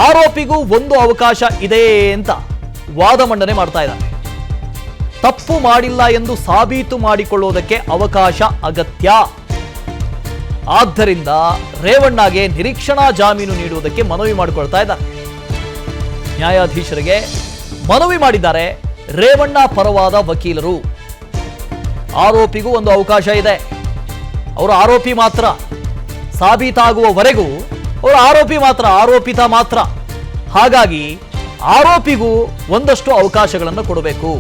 ಆರೋಪಿಗೂ ಒಂದು ಅವಕಾಶ ಇದೆ ಅಂತ ವಾದ ಮಂಡನೆ ಮಾಡ್ತಾ ಇದ್ದಾರೆ. ತಪ್ಪು ಮಾಡಿಲ್ಲ ಎಂದು ಸಾಬೀತು ಮಾಡಿಕೊಳ್ಳುವುದಕ್ಕೆ ಅವಕಾಶ ಅಗತ್ಯ. ಆದ್ದರಿಂದ ರೇವಣ್ಣಗೆ ನಿರೀಕ್ಷಣಾ ಜಾಮೀನು ನೀಡುವುದಕ್ಕೆ ಮನವಿ ಮಾಡಿಕೊಳ್ತಾ ಇದ್ದಾರೆ. ನ್ಯಾಯಾಧೀಶರಿಗೆ ಮನವಿ ಮಾಡಿದ್ದಾರೆ ರೇವಣ್ಣ ಪರವಾದ ವಕೀಲರು. ಆರೋಪಿಗೂ ಒಂದು ಅವಕಾಶ ಇದೆ. ಅವರು ಆರೋಪಿ ಮಾತ್ರ, ಸಾಬೀತಾಗುವವರೆಗೂ ಅವರು ಆರೋಪಿ ಮಾತ್ರ, ಆರೋಪಿತ ಮಾತ್ರ. ಹಾಗಾಗಿ ಆರೋಪಿಗೂ ಒಂದಷ್ಟು ಅವಕಾಶಗಳನ್ನು ಕೊಡಬೇಕು.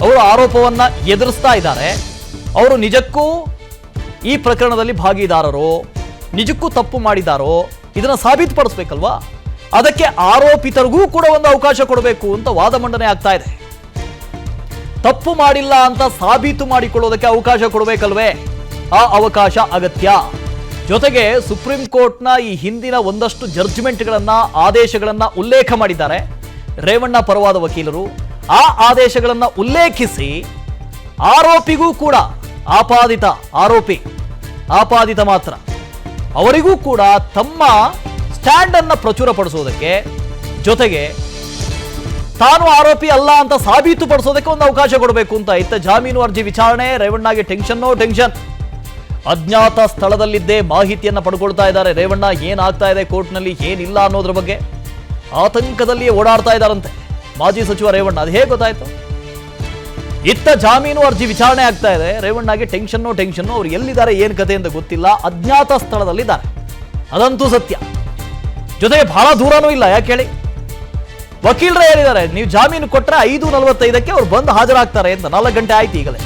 ಅವರು ಆರೋಪವನ್ನ ಎದುರಿಸ್ತಾ ಇದ್ದಾರೆ. ಅವರು ನಿಜಕ್ಕೂ ಈ ಪ್ರಕರಣದಲ್ಲಿ ಭಾಗಿದಾರರೋ, ನಿಜಕ್ಕೂ ತಪ್ಪು ಮಾಡಿದಾರೋ ಇದನ್ನ ಸಾಬೀತುಪಡಿಸಬೇಕಲ್ವಾ? ಅದಕ್ಕೆ ಆರೋಪಿತರಿಗೂ ಕೂಡ ಒಂದು ಅವಕಾಶ ಕೊಡಬೇಕು ಅಂತ ವಾದ ಮಂಡನೆ ಆಗ್ತಾ ಇದೆ. ತಪ್ಪು ಮಾಡಿಲ್ಲ ಅಂತ ಸಾಬೀತು ಮಾಡಿಕೊಳ್ಳೋದಕ್ಕೆ ಅವಕಾಶ ಕೊಡಬೇಕಲ್ವೇ? ಆ ಅವಕಾಶ ಅಗತ್ಯ. ಜೊತೆಗೆ ಸುಪ್ರೀಂ ಕೋರ್ಟ್ನ ಈ ಹಿಂದಿನ ಒಂದಷ್ಟು ಜಡ್ಜ್ಮೆಂಟ್ಗಳನ್ನ, ಆದೇಶಗಳನ್ನ ಉಲ್ಲೇಖ ಮಾಡಿದ್ದಾರೆ ರೇವಣ್ಣ ಪರವಾದ ವಕೀಲರು. ಆ ಆದೇಶಗಳನ್ನ ಉಲ್ಲೇಖಿಸಿ ಆರೋಪಿಗೂ ಕೂಡ, ಆಪಾದಿತ ಮಾತ್ರ, ಅವರಿಗೂ ಕೂಡ ತಮ್ಮ ಸ್ಟ್ಯಾಂಡ್ ಅನ್ನ ಪ್ರಚುರಪಡಿಸೋದಕ್ಕೆ, ಜೊತೆಗೆ ತಾನು ಆರೋಪಿ ಅಲ್ಲ ಅಂತ ಸಾಬೀತುಪಡಿಸೋದಕ್ಕೆ ಒಂದು ಅವಕಾಶ ಕೊಡಬೇಕು ಅಂತ. ಇತ್ತ ಜಾಮೀನು ಅರ್ಜಿ ವಿಚಾರಣೆ, ರೇವಣ್ಣಗೆ ಟೆನ್ಷನ್. ಅಜ್ಞಾತ ಸ್ಥಳದಲ್ಲಿದ್ದೇ ಮಾಹಿತಿಯನ್ನ ಪಡ್ಕೊಳ್ತಾ ಇದ್ದಾರೆ ರೇವಣ್ಣ. ಏನಾಗ್ತಾ ಇದೆ ಕೋರ್ಟ್ನಲ್ಲಿ, ಏನಿಲ್ಲ ಅನ್ನೋದ್ರ ಬಗ್ಗೆ ಆತಂಕದಲ್ಲಿಯೇ ಓಡಾಡ್ತಾ ಇದ್ದಾರಂತೆ ಮಾಜಿ ಸಚಿವ ರೇವಣ್ಣ. ಅದು ಹೇಗೆ ಗೊತ್ತಾಯ್ತು? ಇತ್ತ ಜಾಮೀನು ಅರ್ಜಿ ವಿಚಾರಣೆ ಆಗ್ತಾ ಇದೆ, ರೇವಣ್ಣಗೆ ಟೆನ್ಷನ್. ಅವ್ರು ಎಲ್ಲಿದ್ದಾರೆ, ಏನ್ ಕತೆ ಅಂತ ಗೊತ್ತಿಲ್ಲ, ಅಜ್ಞಾತ ಸ್ಥಳದಲ್ಲಿದ್ದಾರೆ, ಅದಂತೂ ಸತ್ಯ. ಜೊತೆಗೆ ಬಹಳ ದೂರನೂ ಇಲ್ಲ. ಯಾಕೆ ಹೇಳಿ? ವಕೀಲರೇ ಹೇಳಿದ್ದಾರೆ ನೀವು ಜಾಮೀನು ಕೊಟ್ಟರೆ 5:45ಕ್ಕೆ ಅವ್ರು ಬಂದು ಹಾಜರಾಗ್ತಾರೆ ಅಂತ. 4 ಗಂಟೆ ಆಯ್ತು ಈಗಲೇ.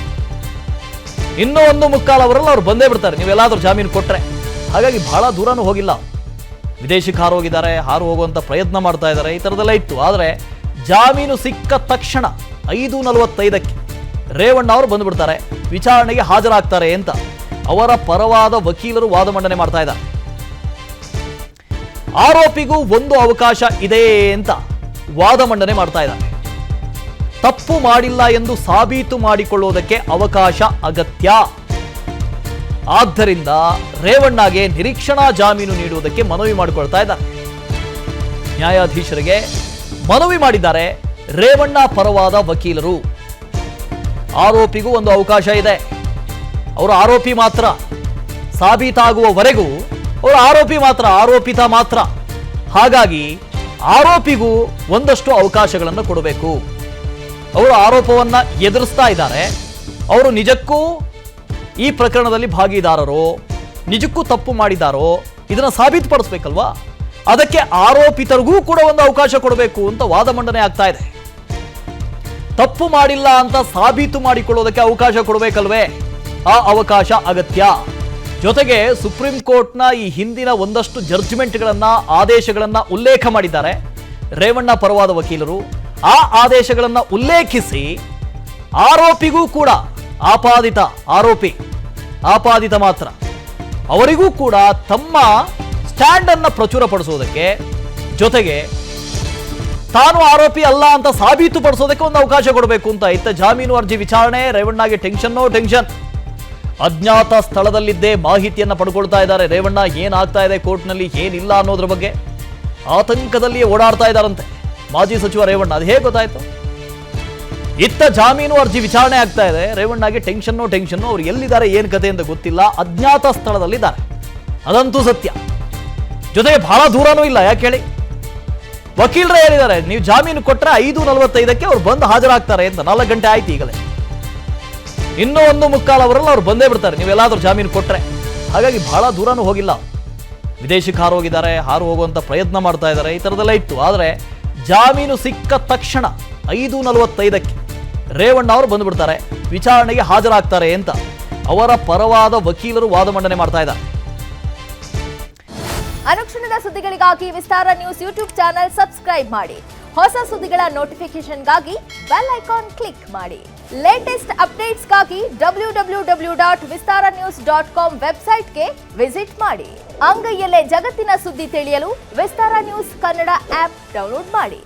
ಇನ್ನೂ 1:45 ಅವರಲ್ಲಿ ಅವ್ರು ಬಂದೇ ಬಿಡ್ತಾರೆ ನೀವೆಲ್ಲಾದ್ರೂ ಜಾಮೀನು ಕೊಟ್ರೆ. ಹಾಗಾಗಿ ಬಹಳ ದೂರನೂ ಹೋಗಿಲ್ಲ. ವಿದೇಶಕ್ಕೆ ಹಾರು ಹೋಗುವಂತ ಪ್ರಯತ್ನ ಮಾಡ್ತಾ ಇದ್ದಾರೆ. ಈ ಥರದೆಲ್ಲ ಇತ್ತು. ಆದರೆ ಜಾಮೀನು ಸಿಕ್ಕ ತಕ್ಷಣ 5:45ಕ್ಕೆ ರೇವಣ್ಣ ಅವರು ಬಂದುಬಿಡ್ತಾರೆ, ವಿಚಾರಣೆಗೆ ಹಾಜರಾಗ್ತಾರೆ ಅಂತ ಅವರ ಪರವಾದ ವಕೀಲರು ವಾದ ಮಂಡನೆ ಮಾಡ್ತಾ ಇದ್ದಾರೆ. ಆರೋಪಿಗೂ ಒಂದು ಅವಕಾಶ ಇದೆ ಅಂತ ವಾದ ಮಂಡನೆ ಮಾಡ್ತಾ ಇದ್ದಾರೆ. ತಪ್ಪು ಮಾಡಿಲ್ಲ ಎಂದು ಸಾಬೀತು ಮಾಡಿಕೊಳ್ಳುವುದಕ್ಕೆ ಅವಕಾಶ ಅಗತ್ಯ. ಆದ್ದರಿಂದ ರೇವಣ್ಣಗೆ ನಿರೀಕ್ಷಣಾ ಜಾಮೀನು ನೀಡುವುದಕ್ಕೆ ಮನವಿ ಮಾಡಿಕೊಳ್ತಾ ಇದ್ದಾರೆ. ನ್ಯಾಯಾಧೀಶರಿಗೆ ಮನವಿ ಮಾಡಿದ್ದಾರೆ ರೇವಣ್ಣ ಪರವಾದ ವಕೀಲರು. ಆರೋಪಿಗೂ ಒಂದು ಅವಕಾಶ ಇದೆ. ಅವರು ಆರೋಪಿ ಮಾತ್ರ, ಸಾಬೀತಾಗುವವರೆಗೂ ಅವರು ಆರೋಪಿ ಮಾತ್ರ, ಆರೋಪಿತ ಮಾತ್ರ. ಹಾಗಾಗಿ ಆರೋಪಿಗೂ ಒಂದಷ್ಟು ಅವಕಾಶಗಳನ್ನು ಕೊಡಬೇಕು. ಅವರು ಆರೋಪವನ್ನ ಎದುರಿಸ್ತಾ ಇದ್ದಾರೆ. ಅವರು ನಿಜಕ್ಕೂ ಈ ಪ್ರಕರಣದಲ್ಲಿ ಭಾಗಿದಾರರೋ, ನಿಜಕ್ಕೂ ತಪ್ಪು ಮಾಡಿದಾರೋ ಇದನ್ನ ಸಾಬೀತುಪಡಿಸಬೇಕಲ್ವಾ? ಅದಕ್ಕೆ ಆರೋಪಿತರಿಗೂ ಕೂಡ ಒಂದು ಅವಕಾಶ ಕೊಡಬೇಕು ಅಂತ ವಾದ ಮಂಡನೆ ಆಗ್ತಾ ಇದೆ. ತಪ್ಪು ಮಾಡಿಲ್ಲ ಅಂತ ಸಾಬೀತು ಮಾಡಿಕೊಳ್ಳೋದಕ್ಕೆ ಅವಕಾಶ ಕೊಡಬೇಕಲ್ವೇ? ಆ ಅವಕಾಶ ಅಗತ್ಯ. ಜೊತೆಗೆ ಸುಪ್ರೀಂ ಕೋರ್ಟ್ನ ಈ ಹಿಂದಿನ ಒಂದಷ್ಟು ಜಡ್ಜ್ಮೆಂಟ್ಗಳನ್ನ, ಆದೇಶಗಳನ್ನ ಉಲ್ಲೇಖ ಮಾಡಿದ್ದಾರೆ ರೇವಣ್ಣ ಪರವಾದ ವಕೀಲರು. ಆ ಆದೇಶಗಳನ್ನ ಉಲ್ಲೇಖಿಸಿ ಆರೋಪಿಗೂ ಕೂಡ, ಆಪಾದಿತ ಮಾತ್ರ, ಅವರಿಗೂ ಕೂಡ ತಮ್ಮ ಸ್ಟ್ಯಾಂಡ್ ಅನ್ನ ಪ್ರಚುರಪಡಿಸೋದಕ್ಕೆ, ಜೊತೆಗೆ ತಾನು ಆರೋಪಿ ಅಲ್ಲ ಅಂತ ಸಾಬೀತುಪಡಿಸೋದಕ್ಕೆ ಒಂದು ಅವಕಾಶ ಕೊಡಬೇಕು ಅಂತ. ಇತ್ತ ಜಾಮೀನು ಅರ್ಜಿ ವಿಚಾರಣೆ, ರೇವಣ್ಣಗೆ ಟೆನ್ಷನ್. ಅಜ್ಞಾತ ಸ್ಥಳದಲ್ಲಿದ್ದೇ ಮಾಹಿತಿಯನ್ನ ಪಡ್ಕೊಳ್ತಾ ಇದ್ದಾರೆ ರೇವಣ್ಣ. ಏನಾಗ್ತಾ ಇದೆ ಕೋರ್ಟ್ನಲ್ಲಿ, ಏನಿಲ್ಲ ಅನ್ನೋದ್ರ ಬಗ್ಗೆ ಆತಂಕದಲ್ಲಿಯೇ ಓಡಾಡ್ತಾ ಇದ್ದಾರಂತೆ ಮಾಜಿ ಸಚಿವ ರೇವಣ್ಣ. ಅದು ಹೇಗೆ ಗೊತ್ತಾಯ್ತು? ಇತ್ತ ಜಾಮೀನು ಅರ್ಜಿ ವಿಚಾರಣೆ ಆಗ್ತಾ ಇದೆ, ರೇವಣ್ಣಗೆ ಟೆನ್ಷನ್. ಅವ್ರು ಎಲ್ಲಿದ್ದಾರೆ, ಏನ್ ಕತೆ ಅಂತ ಗೊತ್ತಿಲ್ಲ, ಅಜ್ಞಾತ ಸ್ಥಳದಲ್ಲಿದ್ದಾರೆ, ಅದಂತೂ ಸತ್ಯ. ಜೊತೆಗೆ ಬಹಳ ದೂರನೂ ಇಲ್ಲ. ಯಾಕೆ ಹೇಳಿ? ವಕೀಲರೇ ಹೇಳಿದ್ದಾರೆ ನೀವು ಜಾಮೀನು ಕೊಟ್ಟರೆ 5:45ಕ್ಕೆ ಅವ್ರು ಬಂದು ಹಾಜರಾಗ್ತಾರೆ ಅಂತ. 4 ಗಂಟೆ ಆಯ್ತು ಈಗಲೇ. ಇನ್ನೂ 1:45 ಅವರಲ್ಲಿ ಅವ್ರು ಬಂದೇ ಬಿಡ್ತಾರೆ ನೀವೆಲ್ಲಾದ್ರೂ ಜಾಮೀನು ಕೊಟ್ರೆ. ಹಾಗಾಗಿ ಬಹಳ ದೂರನೂ ಹೋಗಿಲ್ಲ. ವಿದೇಶಕ್ಕೆ ಹಾರು ಹೋಗುವಂತ ಪ್ರಯತ್ನ ಮಾಡ್ತಾ ಇದ್ದಾರೆ. ಈ ಥರದೆಲ್ಲ ಇತ್ತು. ಆದರೆ ಜಾಮೀನು ಸಿಕ್ಕ ತಕ್ಷಣ 5:45ಕ್ಕೆ ರೇವಣ್ಣ ಅವರು ಬಂದುಬಿಡ್ತಾರೆ, ವಿಚಾರಣೆಗೆ ಹಾಜರಾಗ್ತಾರೆ ಅಂತ ಅವರ ಪರವಾದ ವಕೀಲರು ವಾದ ಮಂಡನೆ ಮಾಡ್ತಾ ಇದ್ದಾರೆ. ಅನುಕ್ಷಣದ ಸುದ್ದಿಗಳಿಗಾಗಿ ವಿಸ್ತಾರ ನ್ಯೂಸ್ ಯೂಟ್ಯೂಬ್ ಚಾನೆಲ್ ಸಬ್ಸ್ಕ್ರೈಬ್ ಮಾಡಿ. ಹೊಸ ಸುದ್ದಿಗಳ ನೋಟಿಫಿಕೇಶನ್ಗಾಗಿ ಬೆಲ್ ಐಕಾನ್ ಕ್ಲಿಕ್ ಮಾಡಿ. ಲೇಟೆಸ್ಟ್ ಅಪ್ಡೇಟ್ಸ್ಗಾಗಿ www.vistaranews.com ವೆಬ್ಸೈಟ್ಗೆ ವಿಸಿಟ್ ಮಾಡಿ. ಅಂಗೈಯಲ್ಲೇ ಜಗತ್ತಿನ ಸುದ್ದಿ ತಿಳಿಯಲು ವಿಸ್ತಾರ ನ್ಯೂಸ್ ಕನ್ನಡ ಆಪ್ ಡೌನ್ಲೋಡ್ ಮಾಡಿ.